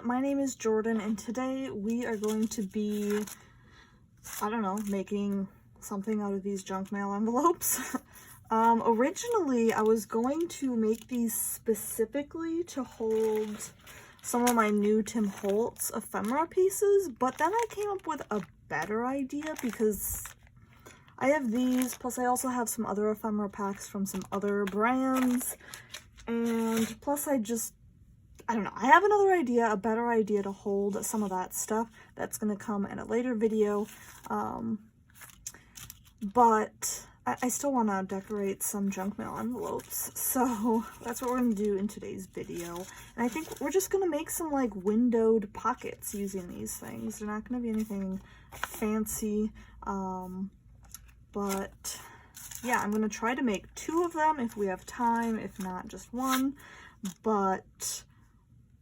my name is Jordan, and today we are going to be, I don't know, making something out of these junk mail envelopes. Originally, I was going to make these specifically to hold some of my new Tim Holtz ephemera pieces, but then I came up with a better idea because I have these, plus I also have some other ephemera packs from some other brands, and plus I don't know, I have another idea, a better idea to hold some of that stuff. That's going to come in a later video, but I still want to decorate some junk mail envelopes, so that's what we're going to do in today's video. And I think we're just going to make some like windowed pockets using these things. They're not going to be anything fancy, but yeah, I'm going to try to make 2 of them if we have time, if not just 1, but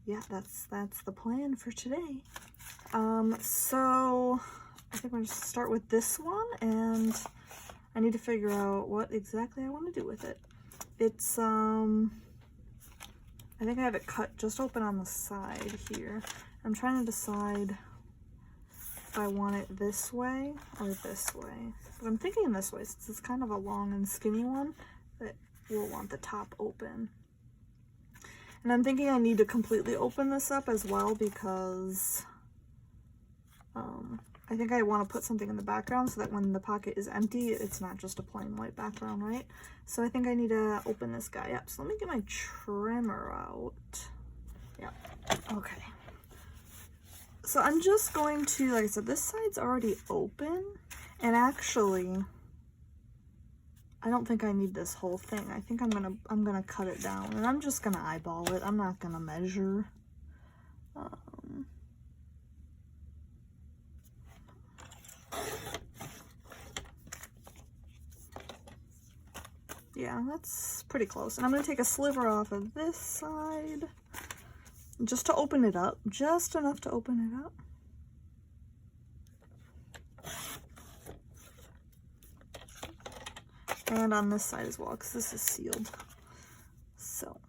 yeah, that's the plan for today. So I think I'm going to start with this one, and I need to figure out what exactly I want to do with it. It's, I think I have it cut just open on the side here. I'm trying to decide if I want it this way or this way. But I'm thinking this way, since it's kind of a long and skinny one, that we'll want the top open. And I'm thinking I need to completely open this up as well because I think I want to put something in the background so that when the pocket is empty, it's not just a plain white background, right? So I think I need to open this guy up. So let me get my trimmer out. Yeah, okay. So I'm just going to, like I said, this side's already open, and actually, I don't think I need this whole thing. I think I'm gonna cut it down, and I'm just gonna eyeball it. I'm not gonna measure. Yeah, that's pretty close. And I'm gonna take a sliver off of this side just to open it up, just enough to open it up. And on this side as well, because this is sealed. So.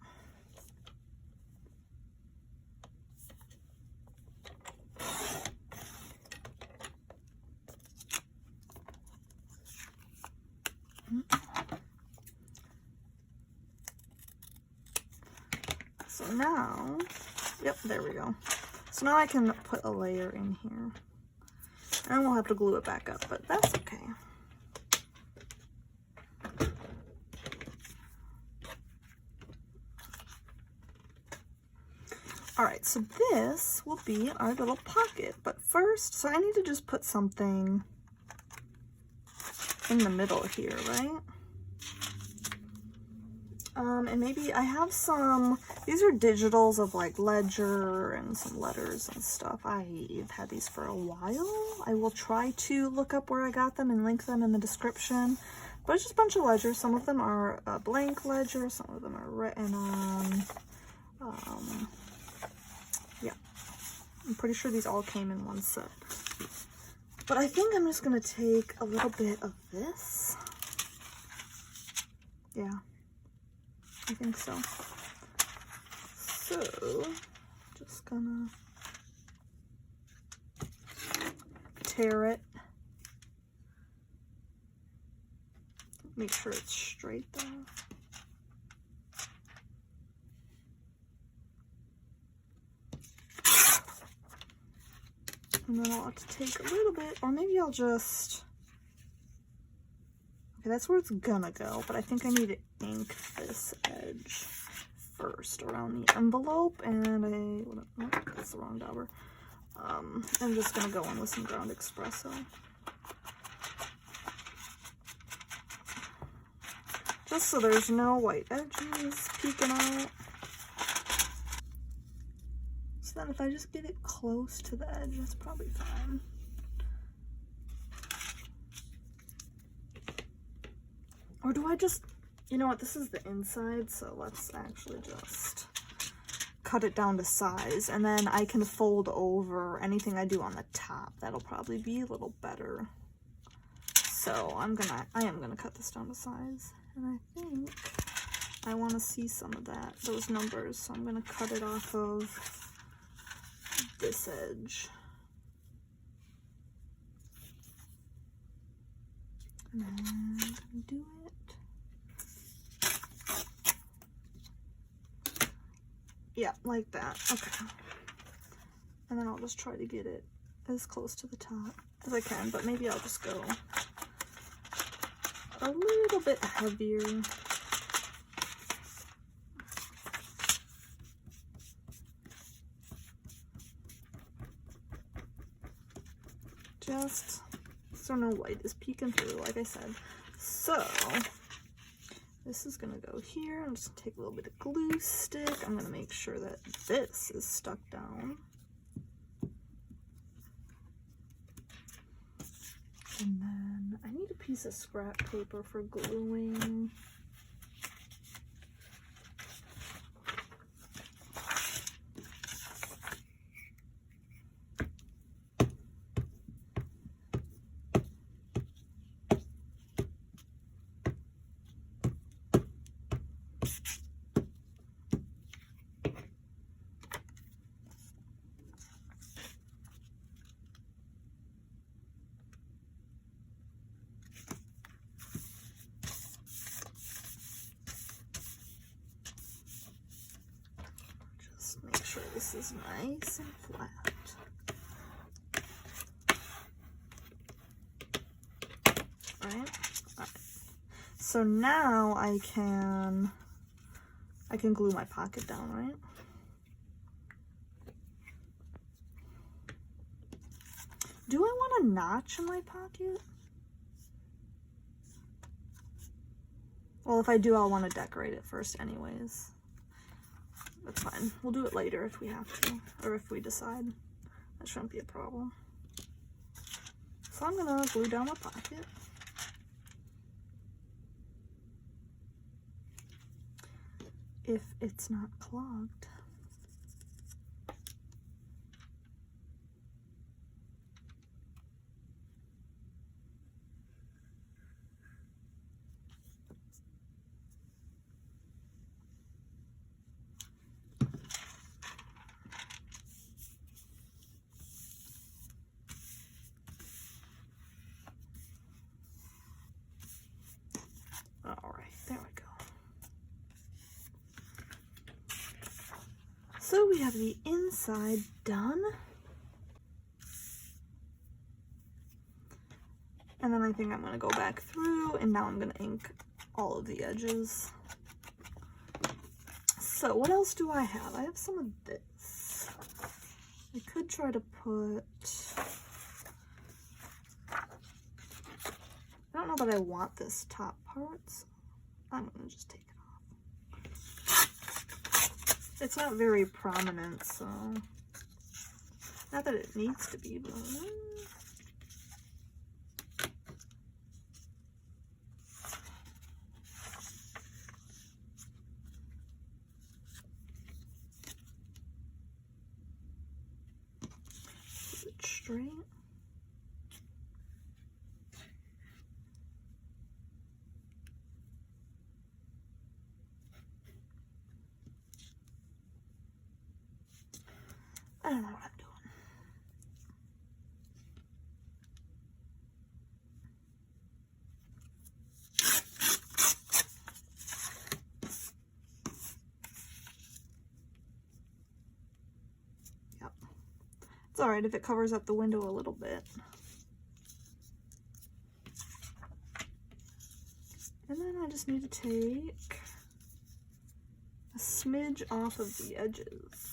So now, yep, there we go. So now I can put a layer in here. And we'll have to glue it back up, but that's okay. Alright, so this will be our little pocket, but first, so I need to just put something in the middle here, right? And maybe I have some, these are digitals of like ledger and some letters and stuff. I've had these for a while. I will try to look up where I got them and link them in the description. But it's just a bunch of ledgers. Some of them are blank ledger, some of them are written on. Yeah, I'm pretty sure these all came in one set. But I think I'm just gonna take a little bit of this. Yeah, I think so. So, just gonna tear it. Make sure it's straight though. And then I'll have to take a little bit, or maybe I'll just, okay, that's where it's gonna go, but I think I need to ink this edge first around the envelope, and oh, that's the wrong dauber. I'm just gonna go in with some ground espresso. Just so there's no white edges peeking out. So then if I just get it close to the edge, that's probably fine. Or do I just, you know what, this is the inside, so let's actually just cut it down to size, and then I can fold over anything I do on the top. That'll probably be a little better. So I am gonna cut this down to size, and I think I want to see some of those numbers, so I'm gonna cut it off of this edge. And then do it. Yeah, like that. Okay. And then I'll just try to get it as close to the top as I can, but maybe I'll just go a little bit heavier. Just so no white is peeking through, like I said. So this is gonna go here. I'm just gonna take a little bit of glue stick. I'm gonna make sure that this is stuck down. And then I need a piece of scrap paper for gluing. Make sure this is nice and flat. Right? Alright. So now I can glue my pocket down, right? Do I want a notch in my pocket? Well, if I do, I'll want to decorate it first anyways. That's fine. We'll do it later if we have to, or if we decide. That shouldn't be a problem. So I'm gonna glue down my pocket. If it's not clogged. Alright, there we go. So we have the inside done. And then I think I'm going to go back through, and now I'm going to ink all of the edges. So what else do I have? I have some of this. I could try to put... I don't know that I want this top part, so I'm going to just take it off. It's not very prominent, so not that it needs to be, but keep it straight. I don't know what I'm doing. Yep. It's alright if it covers up the window a little bit. And then I just need to take a smidge off of the edges.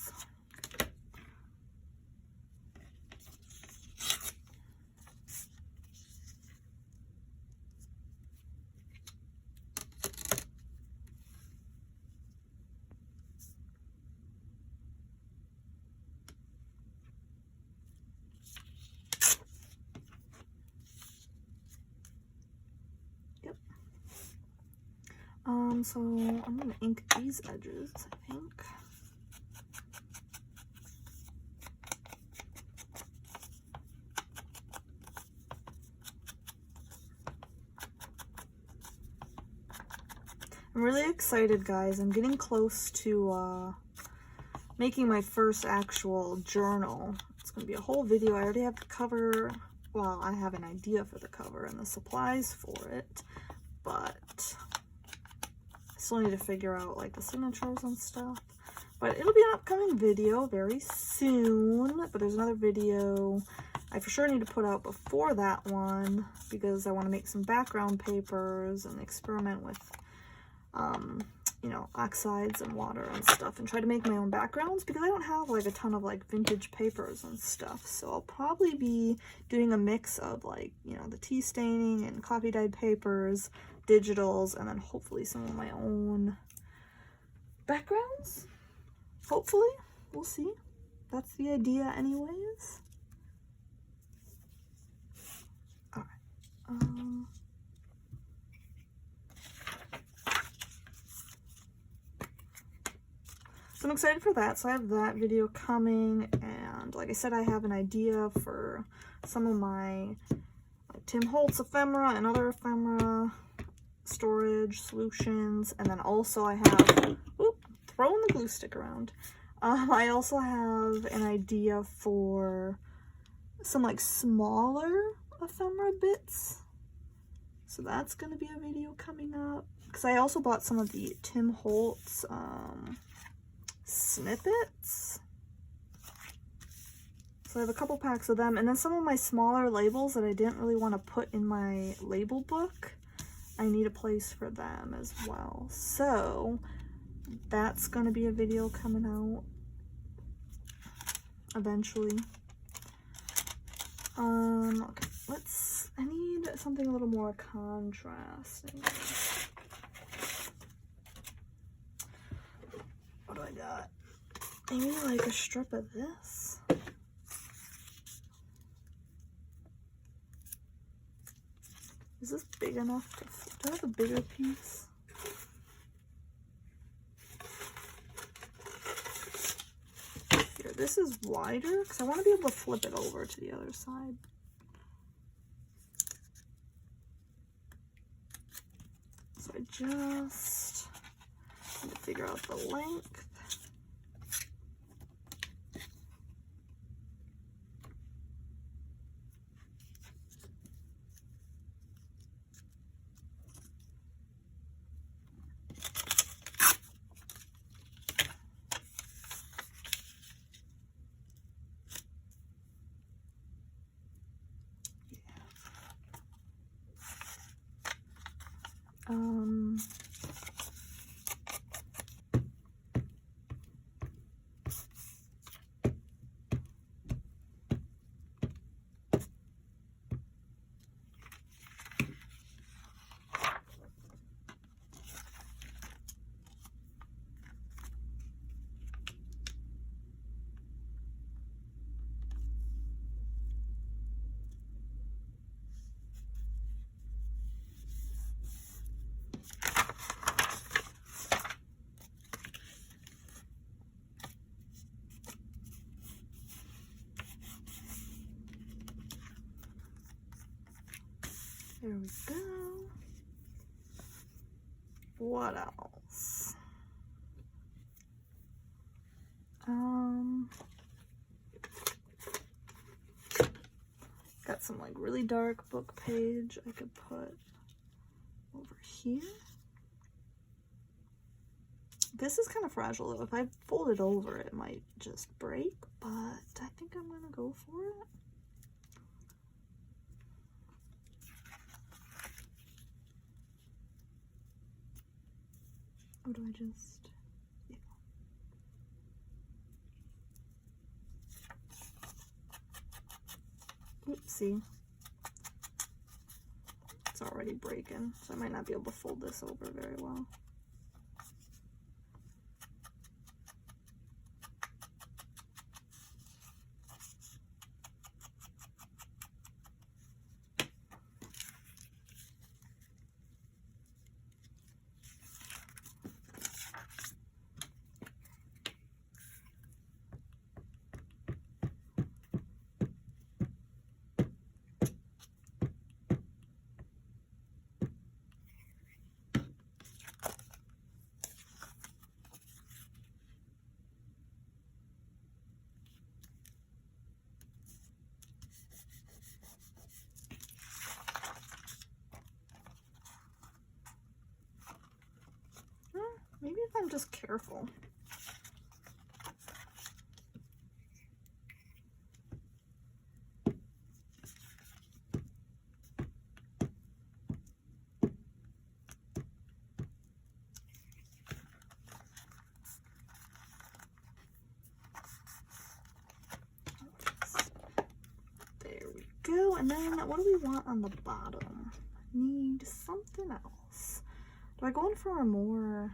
So I'm going to ink these edges, I think. I'm really excited, guys. I'm getting close to making my first actual journal. It's going to be a whole video. I already have the cover. Well, I have an idea for the cover and the supplies for it, but I still need to figure out like the signatures and stuff. But it'll be an upcoming video very soon. But there's another video I for sure need to put out before that one because I want to make some background papers and experiment with, you know, oxides and water and stuff and try to make my own backgrounds because I don't have like a ton of like vintage papers and stuff. So I'll probably be doing a mix of like, you know, the tea staining and coffee dyed papers, digitals, and then hopefully some of my own backgrounds. Hopefully, we'll see. That's the idea anyways. All right. So I'm excited for that. So I have that video coming, and like I said, I have an idea for some of my like, Tim Holtz ephemera and other ephemera storage solutions, and then also I have, oop, throwing the glue stick around. I also have an idea for some like smaller ephemera bits. So that's going to be a video coming up. Because I also bought some of the Tim Holtz snippets. So I have a couple packs of them. And then some of my smaller labels that I didn't really want to put in my label book. I need a place for them as well. So that's going to be a video coming out eventually. Okay, I need something a little more contrasting. What do I got? Maybe like a strip of this. Is this big enough to, do I have a bigger piece? Here, this is wider because I want to be able to flip it over to the other side. So I just need to figure out the length. There we go. What else? Got some like really dark book page I could put over here. This is kind of fragile though. If I fold it over, it might just break, but I think I'm gonna go for it. Or do I just, yeah. Oopsie. It's already breaking, so I might not be able to fold this over very well. if I'm just careful. Go, and then what do we want on the bottom? Need something else. Do I go in for a more,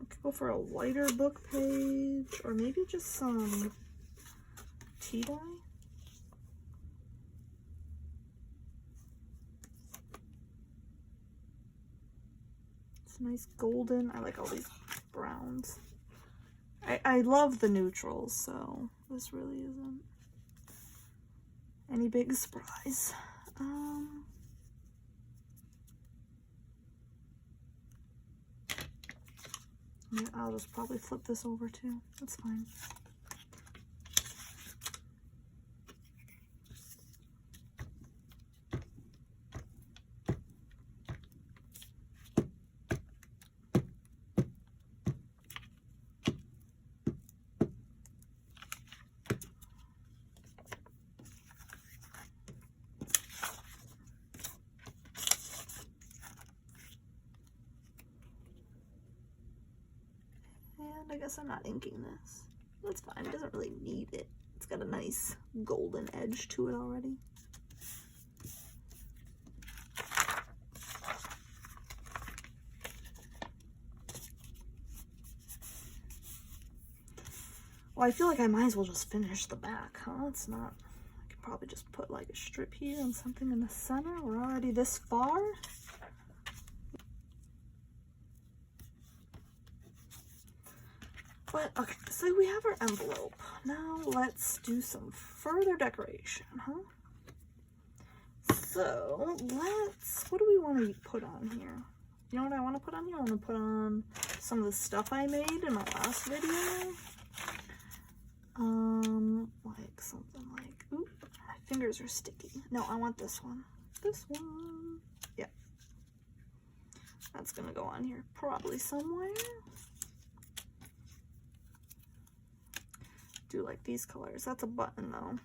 I could go for a lighter book page, or maybe just some tea dye? It's nice golden. I like all these browns. I love the neutrals, so this really isn't any big surprise. Yeah, I'll just probably flip this over too. That's fine. I guess I'm not inking this. That's fine. It doesn't really need it. It's got a nice golden edge to it already. Well, I feel like I might as well just finish the back, huh? It's not... I could probably just put like a strip here and something in the center. We're already this far. But, okay, so we have our envelope. Now let's do some further decoration, huh? So, what do we want to put on here? You know what I want to put on here? I want to put on some of the stuff I made in my last video. Like something like, ooh, my fingers are sticky. No, I want this one. This one. Yeah. That's gonna go on here probably somewhere. Do like these colors. That's a button though.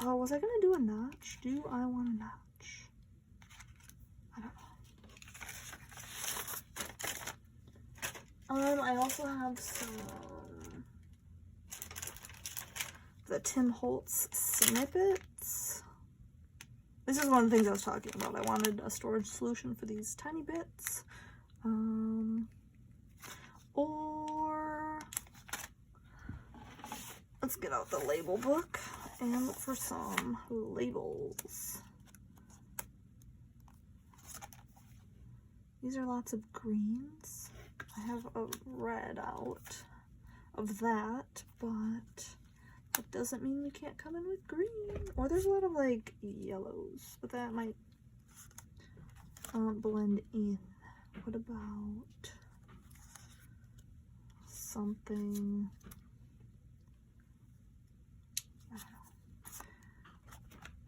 Oh, was I gonna do a notch? Do I want a notch? I don't know. I also have some the Tim Holtz snippets. This is one of the things I was talking about. I wanted a storage solution for these tiny bits. Or let's get out the label book and look for some labels. These are lots of greens. I have a red out of that, but that doesn't mean we can't come in with green. Or there's a lot of like yellows, but that might blend in. What about something?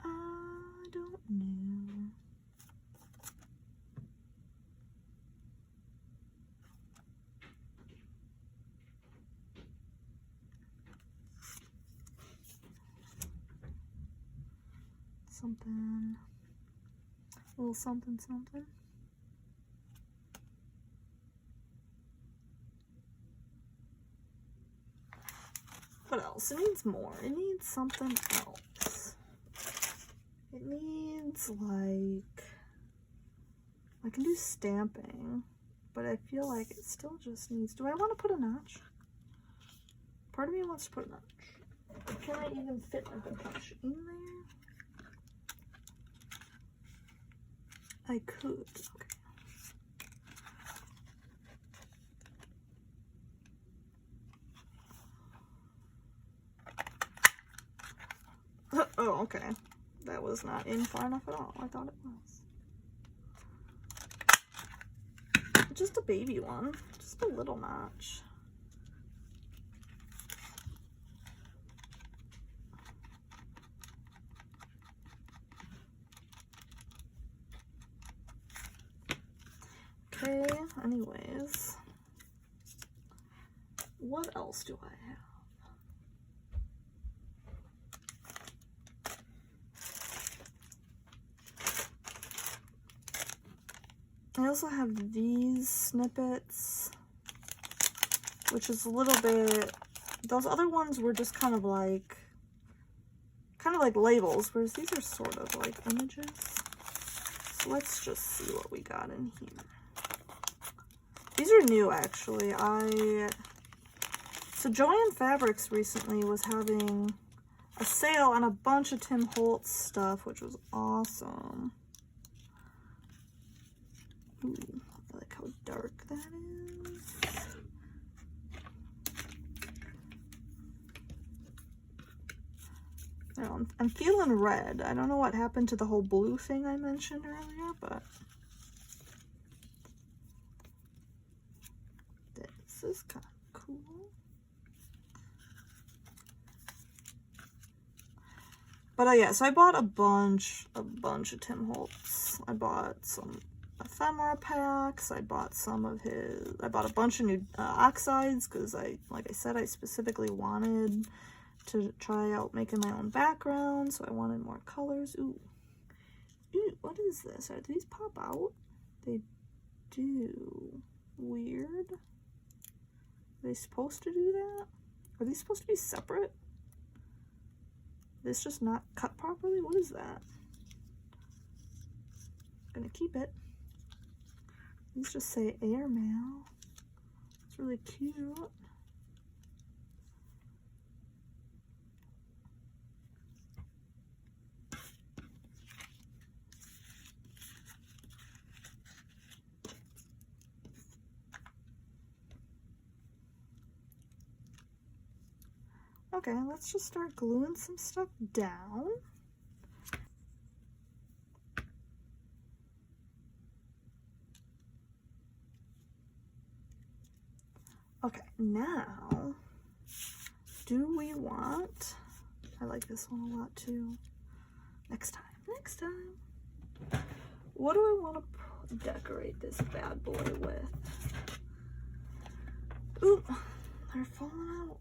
I don't know. Something, a little something, something. What else? It needs more. It needs something else. It needs like, I can do stamping, but I feel like it still just needs, do I want to put a notch? Part of me wants to put a notch. Can I even fit like a notch in there? I could. Okay. Oh, okay. That was not in far enough at all. I thought it was. Just a baby one. Just a little notch. Okay, Okay, anyways. What else do I have? I also have these snippets, which is a little bit, those other ones were just kind of like labels, whereas these are sort of like images. So let's just see what we got in here. These are new, actually. So Joann Fabrics recently was having a sale on a bunch of Tim Holtz stuff, which was awesome. Ooh, I like how dark that is. No, I'm feeling red. I don't know what happened to the whole blue thing I mentioned earlier, but this is kind of cool. But yeah, so I bought a bunch of Tim Holtz. I bought some ephemera packs. I bought I bought a bunch of new oxides because like I said, I specifically wanted to try out making my own background, so I wanted more colors. Ooh, what is this? Do these pop out? They do. Weird. Are they supposed to do that? Are these supposed to be separate? This just not cut properly? What is that? I'm gonna keep it. These just say airmail. It's really cute. Okay, let's just start gluing some stuff down. Okay, now, do we want, I like this one a lot too. Next time. What do I want to decorate this bad boy with? Ooh, they're falling out.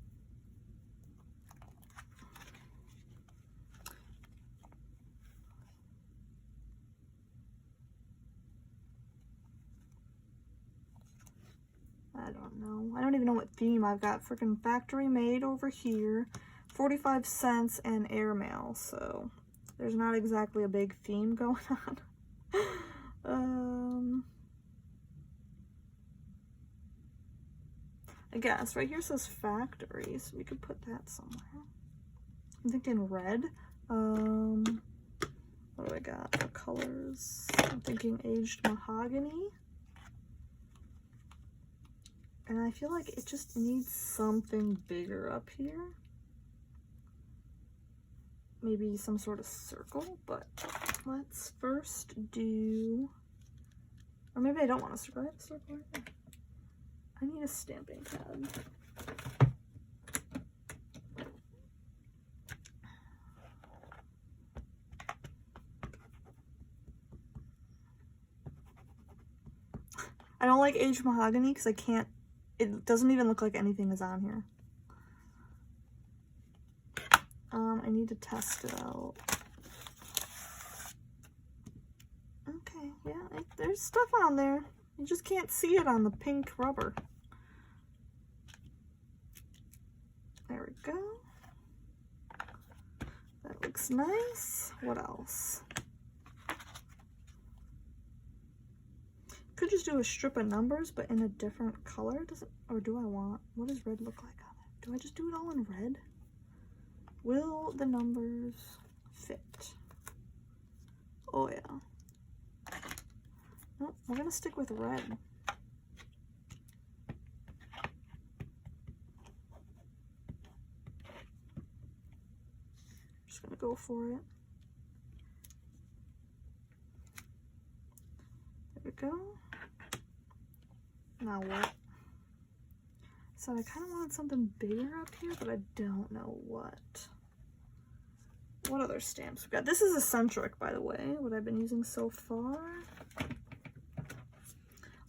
I don't know. I don't even know what theme I've got. Freaking factory made over here. 45 cents and airmail. So there's not exactly a big theme going on. I guess right here says factory, so we could put that somewhere. I'm thinking red. What do I got for colors? I'm thinking aged mahogany. And I feel like it just needs something bigger up here. Maybe some sort of circle, but let's first do, or maybe I don't want a circle. I have a circle right there. I need a stamping pad. I don't like aged mahogany because I can't, it doesn't even look like anything is on here. I need to test it out. Okay, yeah, there's stuff on there. You just can't see it on the pink rubber. There we go. That looks nice. What else? Could just do a strip of numbers, but in a different color. Does it, or do I want, what does red look like on it? Do I just do it all in red? Will the numbers fit? Oh yeah. Nope, we're gonna stick with red. Just gonna go for it. There we go. Now what? So I kind of wanted something bigger up here, but I don't know what. What other stamps we got? This is eccentric, by the way, what I've been using so far.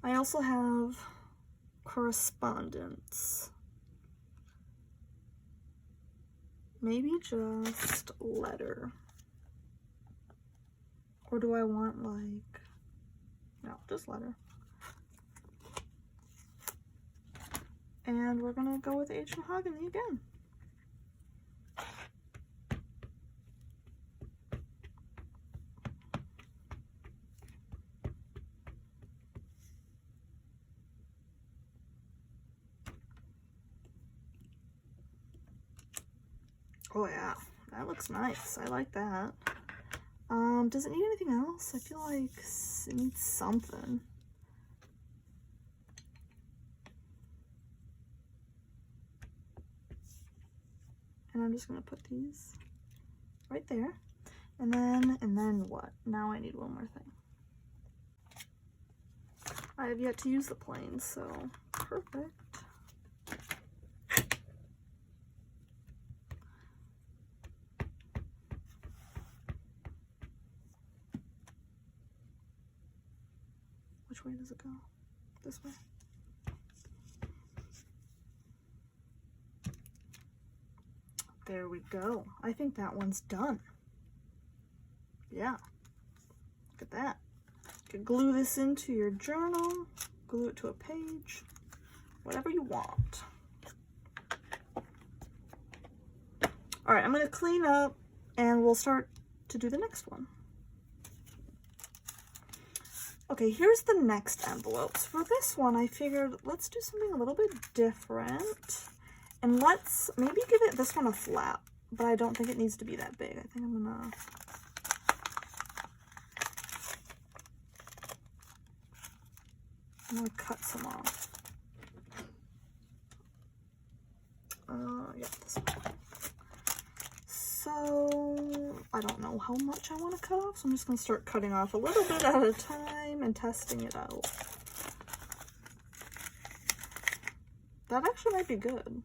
I also have correspondence. Maybe just letter. Or do I want like, no, just letter. And we're gonna go with H. Mahogany again. Oh yeah, that looks nice. I like that. Does it need anything else? I feel like it needs something. And I'm just gonna put these right there. And then what? Now I need one more thing. I have yet to use the plane, so perfect. Which way does it go? This way? There we go. I think that one's done. Yeah. Look at that. You can glue this into your journal, glue it to a page, whatever you want. All right, I'm going to clean up and we'll start to do the next one. Okay, here's the next envelopes. For this one, I figured let's do something a little bit different. And let's maybe give this one a flap, but I don't think it needs to be that big. I think I'm gonna cut some off. Yeah, this one. So I don't know how much I want to cut off, so I'm just gonna start cutting off a little bit at a time and testing it out. That actually might be good.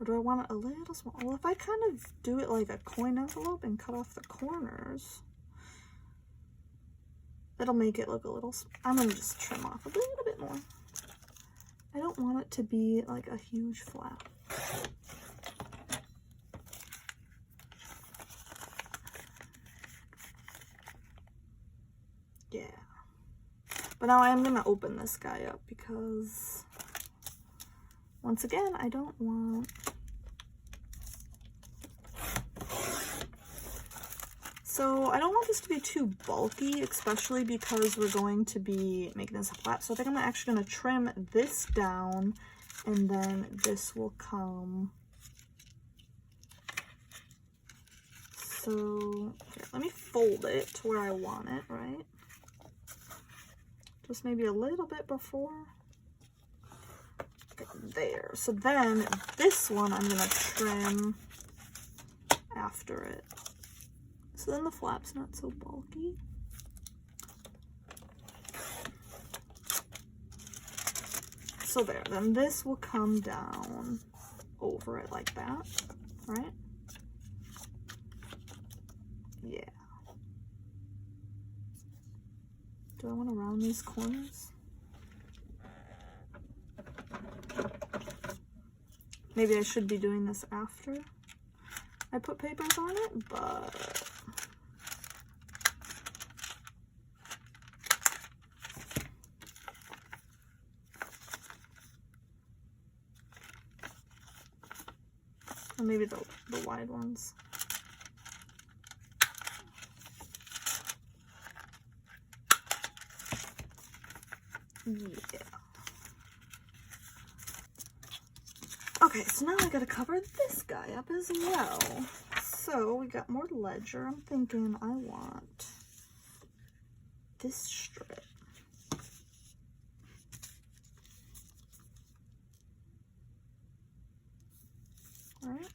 Or do I want it a little small? Well, if I kind of do it like a coin envelope and cut off the corners, that'll make it look a little, I'm gonna just trim off a little bit more. I don't want it to be like a huge flap. Yeah. But now I am gonna open this guy up because once again, I don't want this to be too bulky, especially because we're going to be making this a flap. So I think I'm actually going to trim this down, and then this will come. So here, let me fold it to where I want it, right? Just maybe a little bit before. There. So then this one I'm going to trim after it. So then the flap's not so bulky. So there, then this will come down over it like that, right? Yeah. Do I want to round these corners? Maybe I should be doing this after I put papers on it, but or maybe the wide ones. Yeah. Okay, so now I gotta cover this guy up as well. So we got more ledger. I'm thinking I want this strip. All right.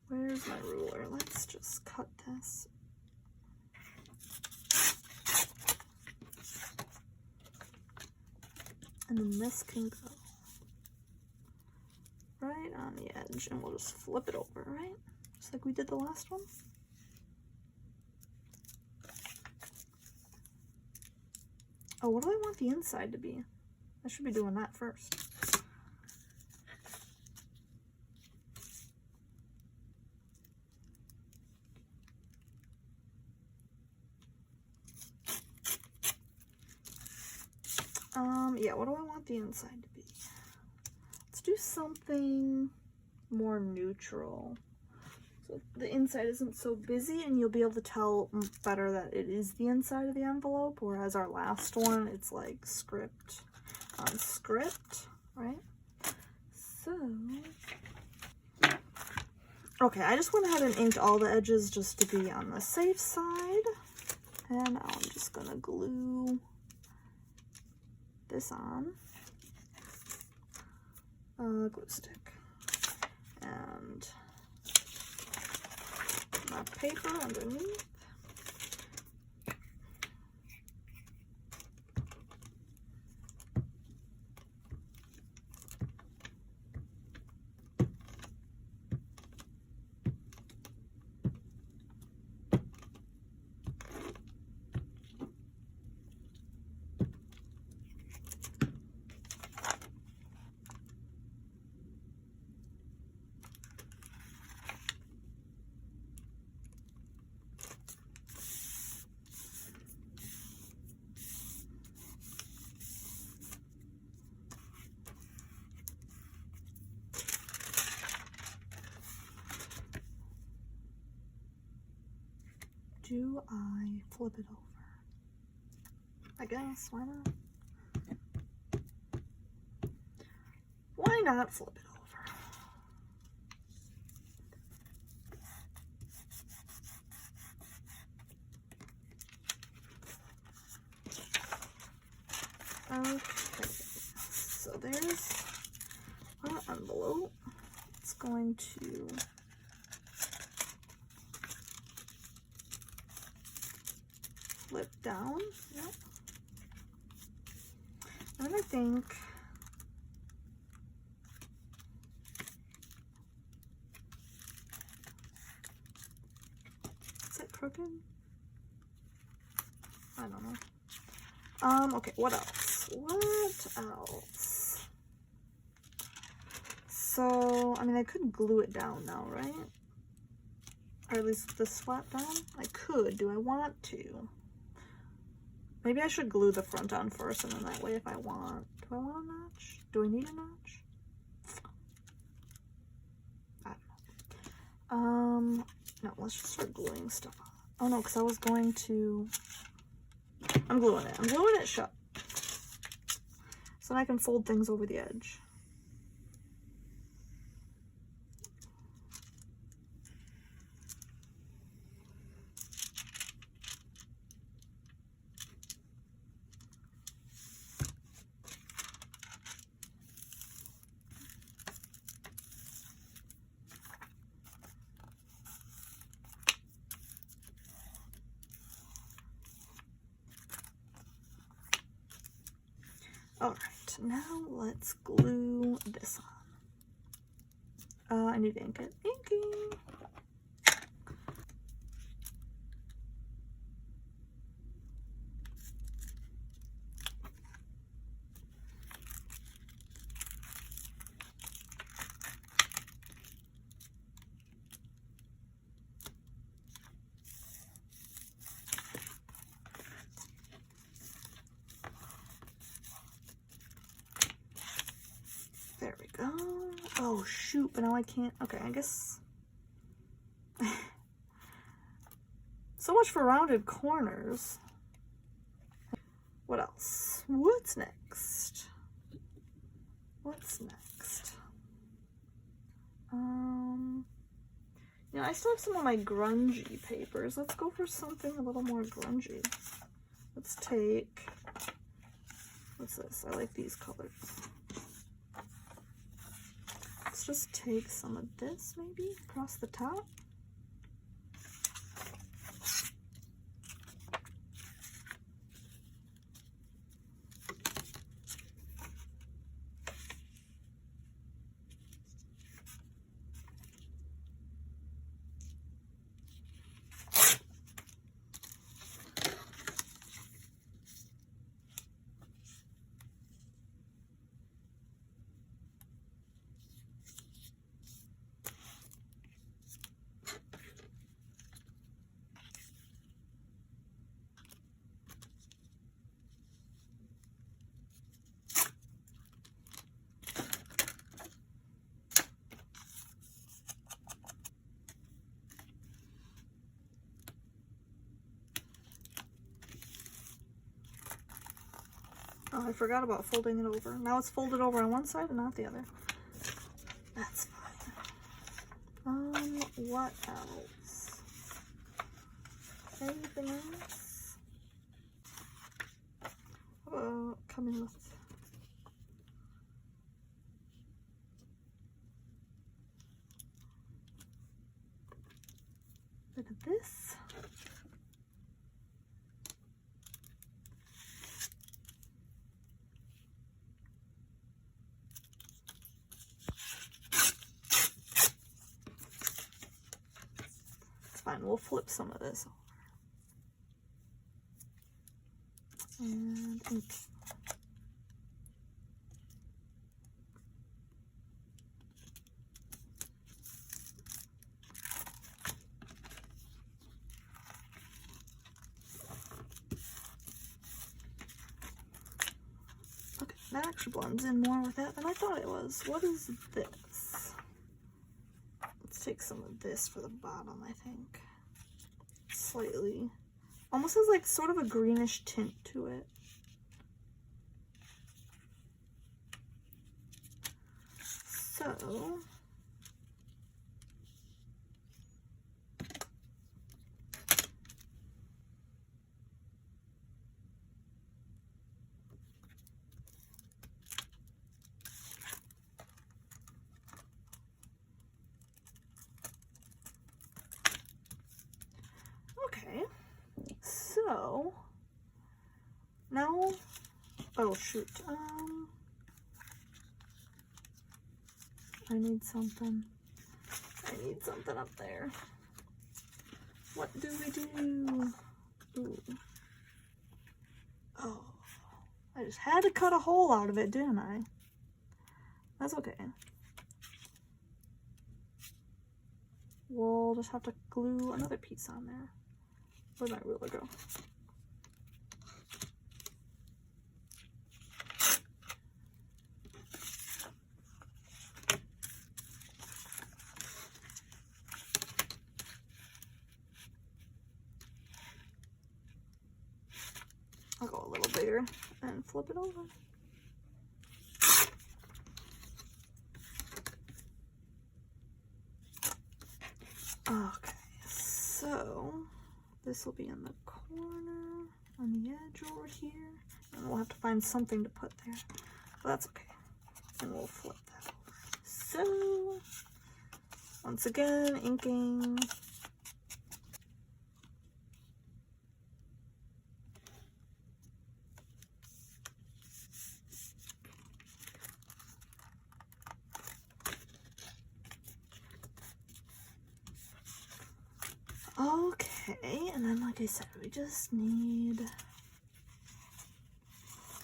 Where's my ruler? Let's just cut this. And then this can go right on the edge edge and we'll just flip it over, right? Just like we did the last one. Oh, what do I want the inside to be? I should be doing that first. Yeah, what do I want the inside to be? Let's do something more neutral. So the inside isn't so busy and you'll be able to tell better that it is the inside of the envelope, whereas our last one, it's like script on script, right? So, okay, I just went ahead and inked all the edges just to be on the safe side. And now I'm just gonna glue this on a glue stick and my paper underneath. Do I flip it over? I guess, why not? Why not flip it over? Okay, so there's our envelope. It's going to flip down. Yep. And I think is it crooked? I don't know. Okay, what else? What else? So, I mean, I could glue it down now, right? Or at least this flat down? I could. Do I want to? Maybe I should glue the front on first, and then that way if I want... Do I want a notch? Do I need a notch? I don't know. No, let's just start gluing stuff on. Oh no, because I was going to... I'm gluing it. I'm gluing it shut. So then I can fold things over the edge. Alright, now let's glue this on. I need to ink it. Inking! There we go. Oh shoot, but now I can't. Okay, I guess. So much for rounded corners. What else? What's next? What's next? You know, I still have some of my grungy papers. Let's go for something a little more grungy. Let's take, what's this? I like these colors. Let's just take some of this maybe across the top. Oh, I forgot about folding it over. Now it's folded over on one side and not the other. That's fine. What else? Anything else? Coming with... Look at this. It's fine, we'll flip some of this over. And ink. Okay, that actually blends in more with that than I thought it was. What is this? Let's take some of this for the bottom, I think. Slightly. Almost has like sort of a greenish tint to it. So, okay. So, now, oh shoot, I need something up there. What do we do? Ooh. Oh, I just had to cut a hole out of it, didn't I? That's okay. We'll just have to glue another piece on there. Where'd my ruler go? I'll go a little bigger and flip it over. Okay, so this will be in the corner on the edge over here, and we'll have to find something to put there. But that's okay, and we'll flip that over. So, once again, inking. Okay, and then like I said, we just need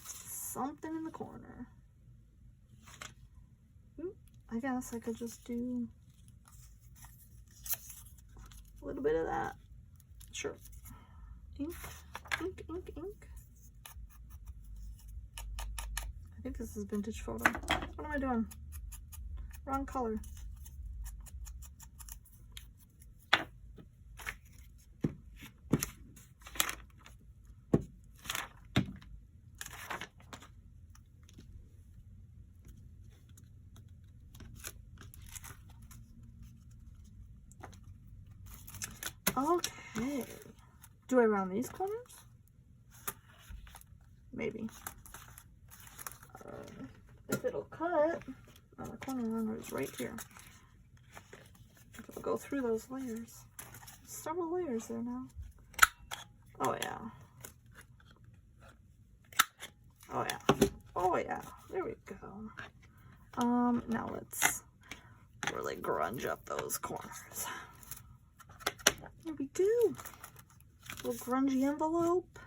something in the corner. Ooh, I guess I could just do a little bit of that. Sure. Ink, ink, ink, ink. I think this is vintage photo. What am I doing? Wrong color. Okay. Do I round these corners? Maybe. If it'll cut, oh, the corner rounder is right here. If it'll go through those layers. Several layers there now. Oh yeah. Oh yeah. Oh yeah. There we go. Now let's really grunge up those corners. There we go. Little grungy envelope.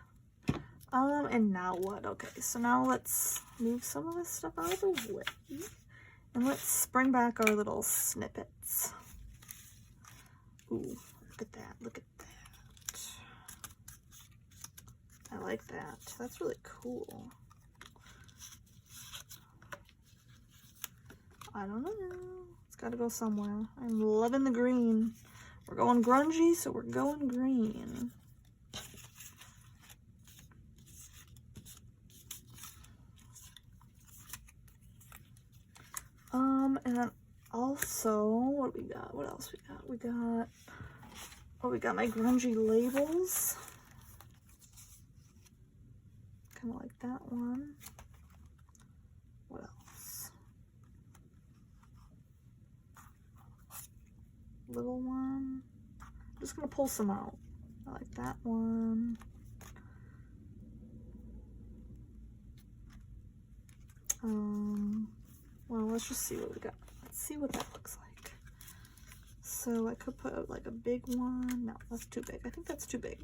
And now what? Okay, so now let's move some of this stuff out of the way. And let's bring back our little snippets. Ooh, look at that. Look at that. I like that. That's really cool. I don't know. It's got to go somewhere. I'm loving the green. We're going grungy, so we're going green. And then also, what do we got? What else we got? We got, oh, we got my grungy labels. Kind of like that one. What else? Little one. I'm just gonna pull some out. I like that one. Well, let's just see what we got. Let's see what that looks like. So I could put like a big one. No, that's too big. I think that's too big.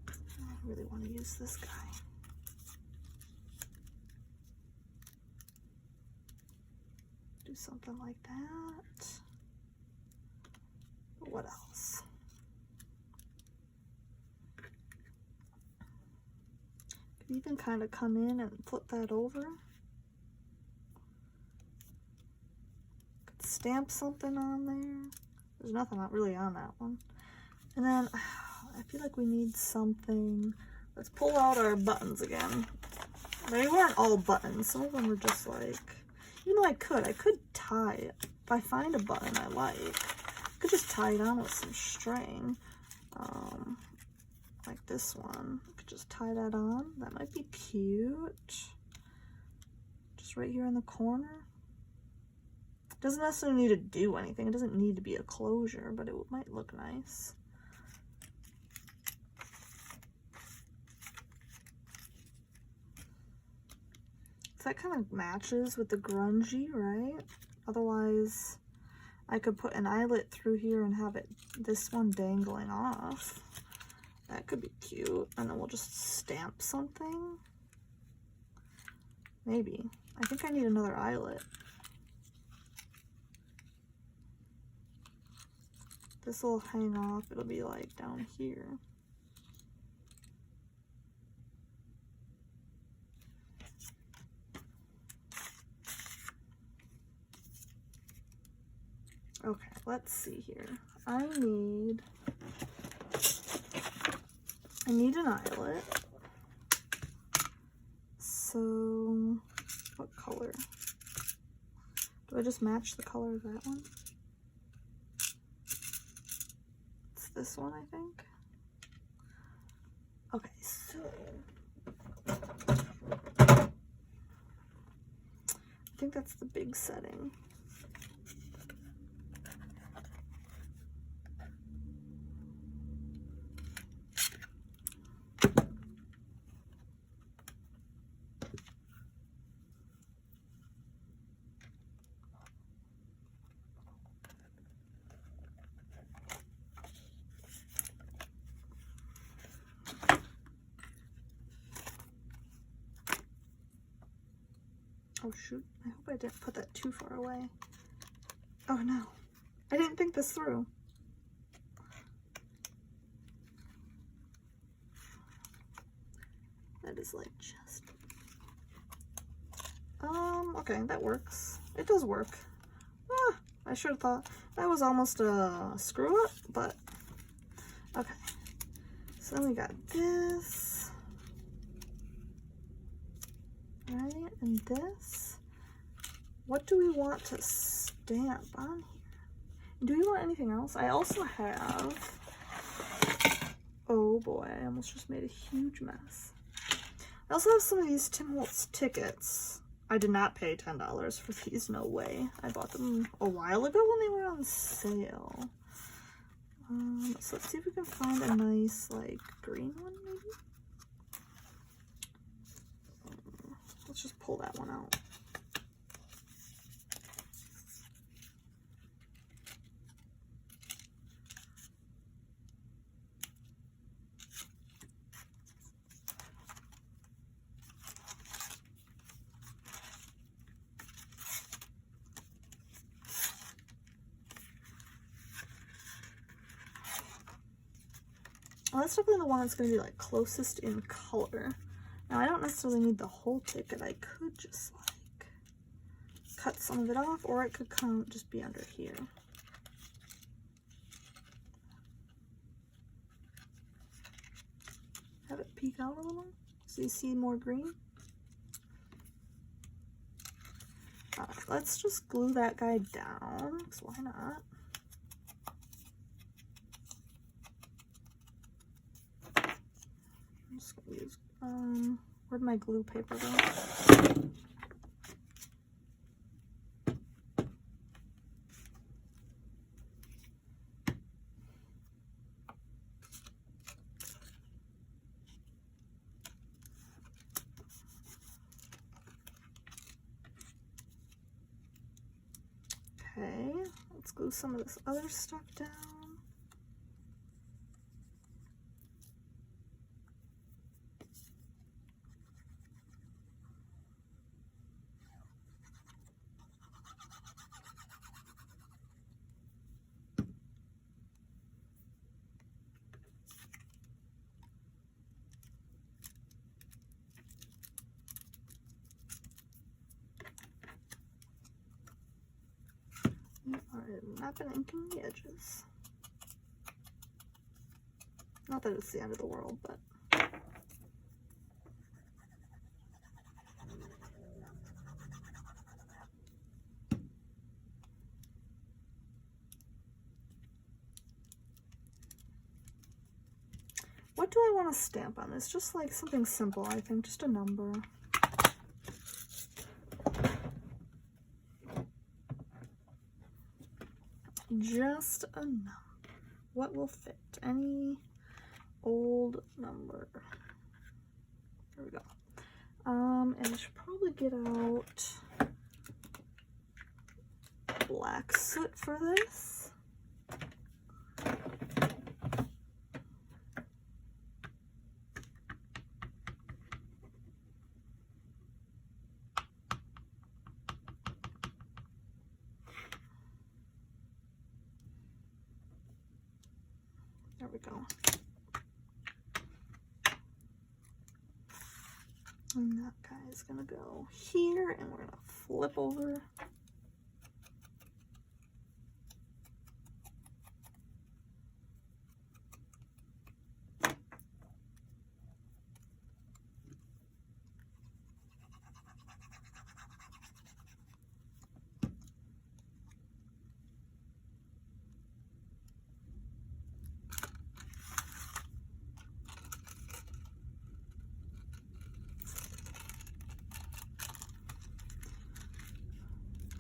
I really want to use this guy. Do something like that. What else? Could even kind of come in and flip that over. Could stamp something on there. There's nothing really on that one. And then I feel like we need something. Let's pull out our buttons again. They weren't all buttons. Some of them were just like, even though I could tie it. If I find a button I like, I could just tie it on with some string. Like this one. I could just tie that on. That might be cute. Just right here in the corner. It doesn't necessarily need to do anything. It doesn't need to be a closure, but it might look nice. So that kind of matches with the grungy, right? Otherwise, I could put an eyelet through here and have it, this one dangling off. That could be cute. And then we'll just stamp something. Maybe. I think I need another eyelet. This will hang off. It'll be like down here. Okay, let's see here. I need an eyelet. So, what color? Do I just match the color of that one? It's this one, I think. Okay, so I think that's the big setting. Oh shoot, I hope I didn't put that too far away. Oh no, I didn't think this through. That is like just... okay, that works. It does work. Ah, I should have thought that was almost a screw up, but okay. So then we got this. Right, and this. What do we want to stamp on here? Do we want anything else? I also have, oh boy, I almost just made a huge mess. I also have some of these Tim Holtz tickets. I did not pay $10 for these, no way. I bought them a while ago when they were on sale. So let's see if we can find a nice, like, green one, maybe? Let's just pull that one out. Well, that's definitely the one that's going to be like closest in color. Now, I don't necessarily need the whole ticket. I could just like cut some of it off, or it could come just be under here. have it peek out a little so you see more green. Alright, let's just glue that guy down, because why not? I'm just gonna use, where'd my glue paper go? Okay, let's glue some of this other stuff down. I've been inking the edges. Not that it's the end of the world, but what do I want to stamp on this? Just like something simple, I think, just a number. Just a number. What will fit? Any old number. There we go. And I should probably get out black soot for this. There we go. And that guy is gonna go here, and we're gonna flip over.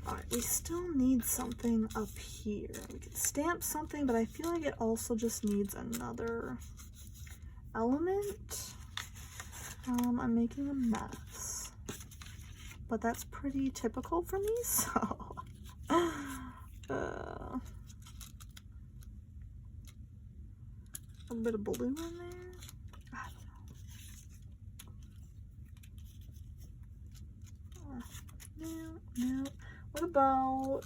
Alright, we still need something up here. We could stamp something, but I feel like it also just needs another element. I'm making a mess, but that's pretty typical for me, so a little bit of blue in there. I don't know. No. What about,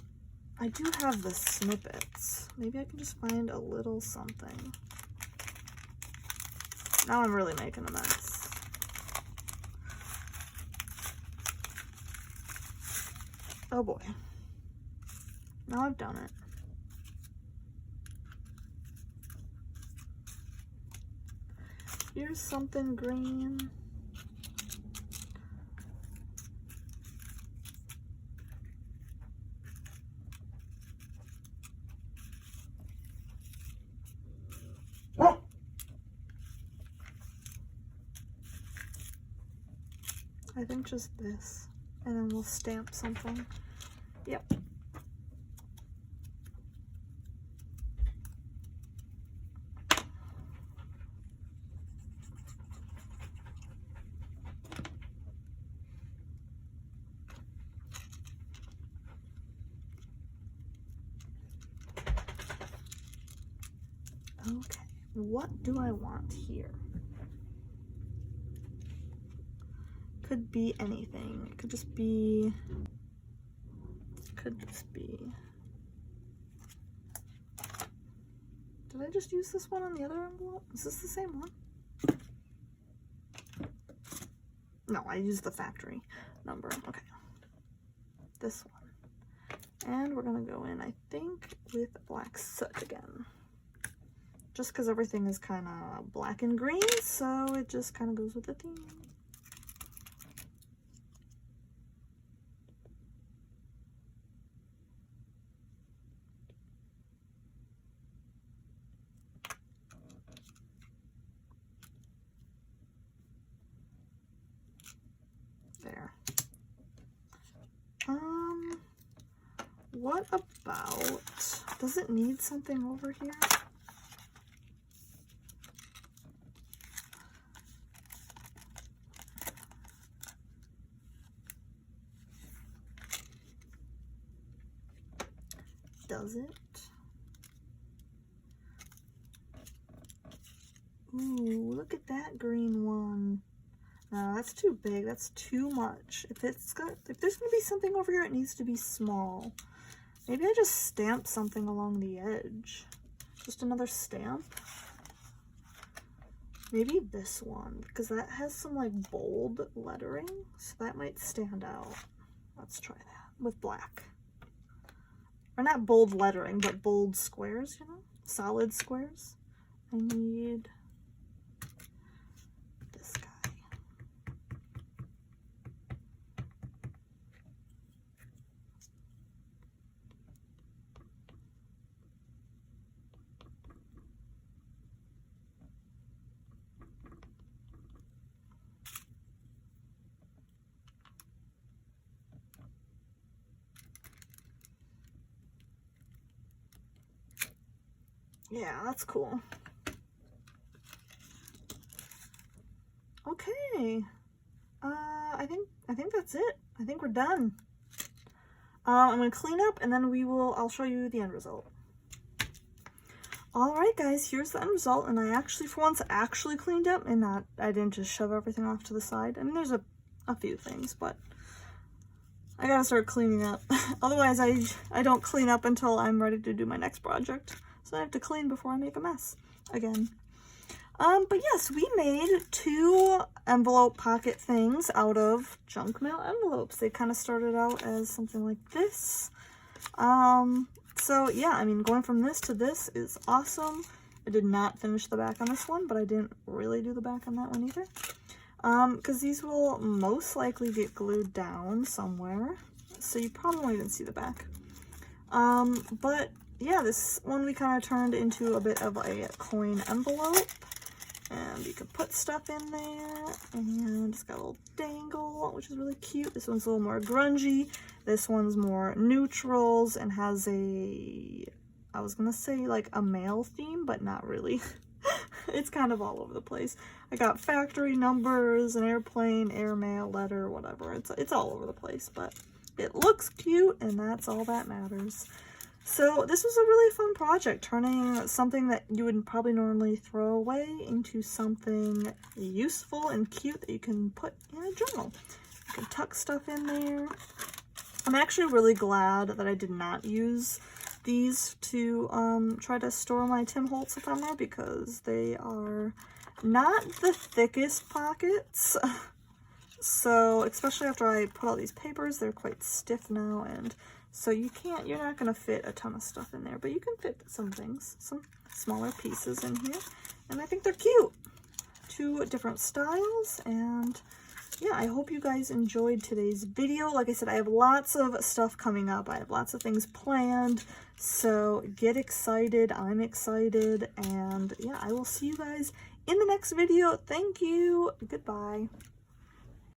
I do have the snippets. Maybe I can just find a little something. Now I'm really making a mess. Oh boy. Now I've done it. Here's something green. I think just this, and then we'll stamp something. Yep. Okay, what do I want here? Could be anything. It could just be, did I just use this one on the other envelope? Is this the same one? No, I used the factory number. Okay. This one. And we're gonna go in, I think, with black soot again. just because everything is kind of black and green, so it just kind of goes with the theme. There. What about, does it need something over here? Does it? Ooh, look at that green one. No, that's too big. That's too much. If there's gonna be something over here, it needs to be small. Maybe I just stamp something along the edge. Just another stamp. Maybe this one, because that has some like bold lettering, so that might stand out. Let's try that with black. Or not bold lettering, but bold squares, you know? Solid squares. I need this guy. Yeah, that's cool. Okay. I think that's it. I think we're done. I'm gonna clean up and then I'll show you the end result. Alright guys, here's the end result, and I actually for once actually cleaned up and I didn't just shove everything off to the side. I mean, there's a few things, but I gotta start cleaning up. Otherwise I don't clean up until I'm ready to do my next project. So I have to clean before I make a mess again. But yes, we made 2 envelope pocket things out of junk mail envelopes. They kind of started out as something like this. So yeah, I mean, going from this to this is awesome. I did not finish the back on this one, but I didn't really do the back on that one either. Because these will most likely get glued down somewhere, so you probably won't even see the back. But yeah, this one we kind of turned into a bit of a coin envelope, and you can put stuff in there, and it's got a little dangle, which is really cute. This one's a little more grungy. This one's more neutrals and has I was gonna say like a male theme, but not really. It's kind of all over the place. I got factory numbers, an airplane, airmail, letter, whatever. It's all over the place, but it looks cute, and that's all that matters. So this was a really fun project, turning something that you would probably normally throw away into something useful and cute that you can put in a journal. You can tuck stuff in there. I'm actually really glad that I did not use these to try to store my Tim Holtz ephemera, because they are not the thickest pockets. So especially after I put all these papers, they're quite stiff now, and so you're not going to fit a ton of stuff in there, but you can fit some things, some smaller pieces in here, and I think they're cute. 2 different styles, and yeah, I hope you guys enjoyed today's video. Like I said, I have lots of stuff coming up. I have lots of things planned, so get excited. I'm excited, and yeah, I will see you guys in the next video. Thank you. Goodbye.